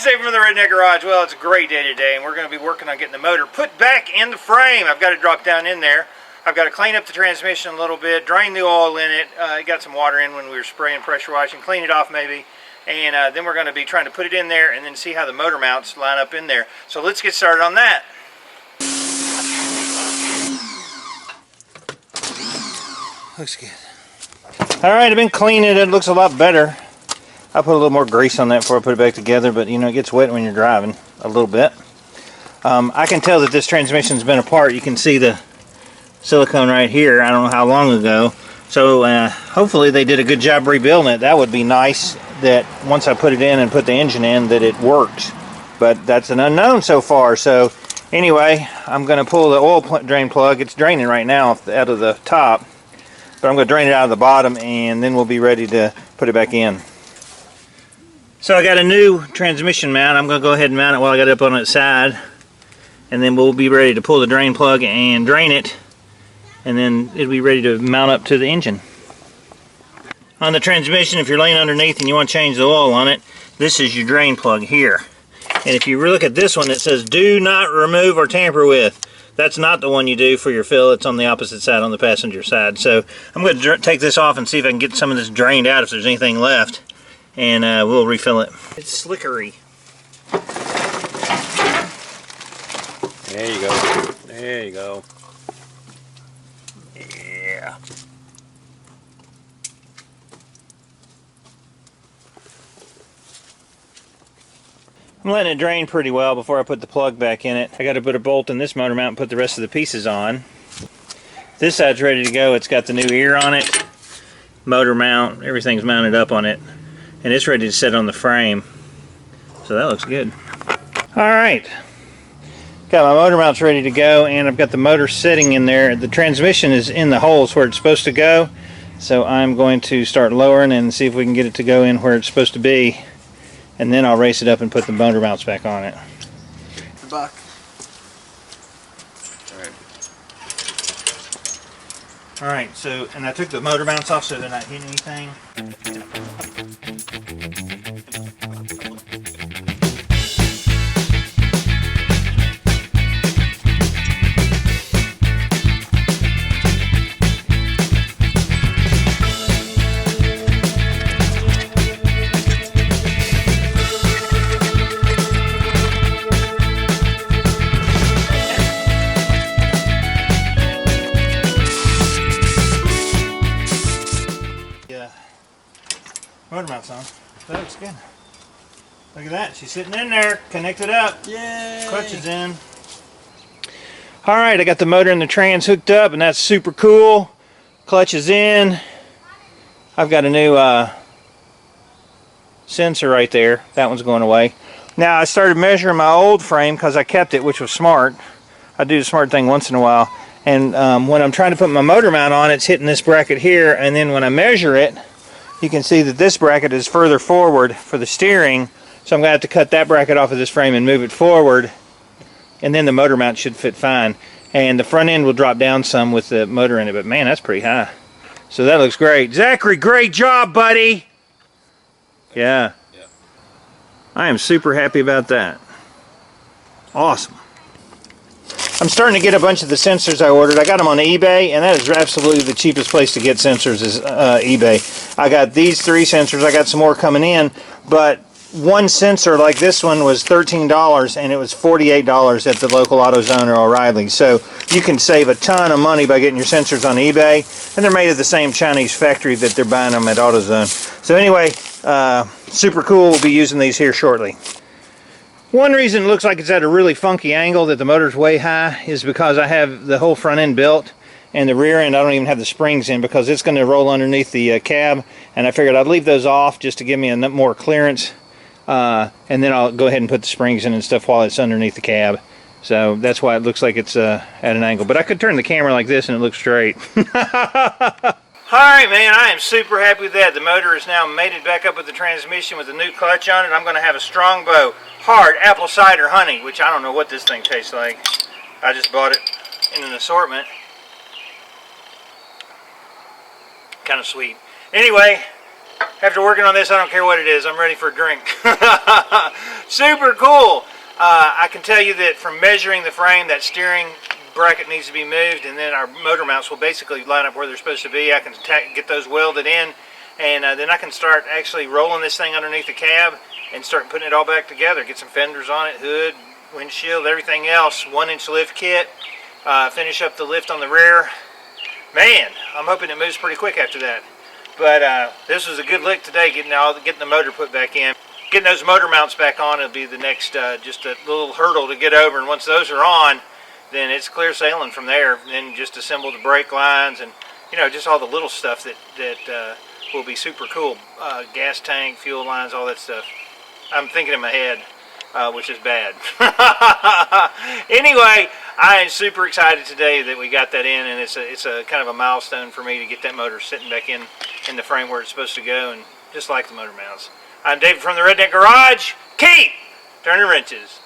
Dave from the Redneck Garage. Well, it's a great day today, and we're going to be working on getting the motor put back in the frame. I've got to drop down in there. I've got to clean up the transmission a little bit, drain the oil in it. It got some water in when we were spraying pressure washing, clean it off maybe. And then we're going to be trying to put it in there and then see how the motor mounts line up in there. So let's get started on that. Looks good. Alright, I've been cleaning it. It looks a lot better. I put a little more grease on that before I put it back together, but you know, it gets wet when you're driving a little bit. I can tell that this transmission's been apart. You can see the silicone right here. I don't know how long ago. So hopefully they did a good job rebuilding it. That would be nice, that once I put it in and put the engine in, that it works. But that's an unknown so far. So anyway, I'm going to pull the oil drain plug. It's draining right now out of the top, but I'm going to drain it out of the bottom, and then we'll be ready to put it back in. So I got a new transmission mount. I'm going to go ahead and mount it while I got it up on its side, and then we'll be ready to pull the drain plug and drain it, and then it'll be ready to mount up to the engine. On the transmission, if you're laying underneath and you want to change the oil on it, this is your drain plug here. And if you look at this one, it says do not remove or tamper with. That's not the one you do for your fill. It's on the opposite side, on the passenger side. So I'm going to take this off and see if I can get some of this drained out if there's anything left. And we'll refill it. It's slickery. There you go. There you go. Yeah. I'm letting it drain pretty well before I put the plug back in it. I got to put a bolt in this motor mount and put the rest of the pieces on. This side's ready to go. It's got the new ear on it, motor mount, everything's mounted up on it. And it's ready to sit on the frame. So that looks good. Alright. Got my motor mounts ready to go, and I've got the motor sitting in there. The transmission is in the holes where it's supposed to go. So I'm going to start lowering and see if we can get it to go in where it's supposed to be. And then I'll race it up and put the motor mounts back on it. Buck. Alright. Alright, so, and I took the motor mounts off so they're not hitting anything. Motor mounts on. That looks good. Look at that. She's sitting in there, connected up. Yay! Clutch is in. Alright, I got the motor and the trans hooked up, and that's super cool. Clutch is in. I've got a new sensor right there. That one's going away. Now, I started measuring my old frame because I kept it, which was smart. I do the smart thing once in a while. And when I'm trying to put my motor mount on, it's hitting this bracket here, and then when I measure it, you can see that this bracket is further forward for the steering, so I'm going to have to cut that bracket off of this frame and move it forward, and then the motor mount should fit fine. And the front end will drop down some with the motor in it, but man, that's pretty high. So that looks great. Zachary, great job, buddy! Yeah. I am super happy about that. Awesome. I'm starting to get a bunch of the sensors I ordered. I got them on eBay, and that is absolutely the cheapest place to get sensors is eBay. I got these 3 sensors. I got some more coming in, but one sensor like this one was $13, and it was $48 at the local AutoZone or O'Reilly. So you can save a ton of money by getting your sensors on eBay, and they're made at the same Chinese factory that they're buying them at AutoZone. So anyway, super cool. We'll be using these here shortly. One reason it looks like it's at a really funky angle, that the motor's way high, is because I have the whole front end built, and the rear end I don't even have the springs in because it's going to roll underneath the cab, and I figured I'd leave those off just to give me a more clearance, and then I'll go ahead and put the springs in and stuff while it's underneath the cab. So that's why it looks like it's at an angle. But I could turn the camera like this and it looks straight. Alright, man, I am super happy with that. The motor is now mated back up with the transmission with a new clutch on it. I'm going to have a Strongbow hard apple cider honey, which I don't know what this thing tastes like. I just bought it in an assortment. Kind of sweet. Anyway, After working on this, I don't care what it is. I'm ready for a drink. Super cool. I can tell you that from measuring the frame, that steering bracket needs to be moved, and then our motor mounts will basically line up where they're supposed to be. I can get those welded in, and then I can start actually rolling this thing underneath the cab and start putting it all back together. Get some fenders on it, hood, windshield, everything else. 1-inch lift kit. Finish up the lift on the rear. Man, I'm hoping it moves pretty quick after that. But this was a good lick today, getting the motor put back in. Getting those motor mounts back on will be the next just a little hurdle to get over. And once those are on, then it's clear sailing from there. And then just assemble the brake lines and just all the little stuff that will be super cool. Gas tank, fuel lines, all that stuff. I'm thinking in my head, which is bad. Anyway, I am super excited today that we got that in, and it's a kind of a milestone for me to get that motor sitting back in the frame where it's supposed to go, and just like the motor mounts. I'm David from the Redneck Garage. Keep turning wrenches.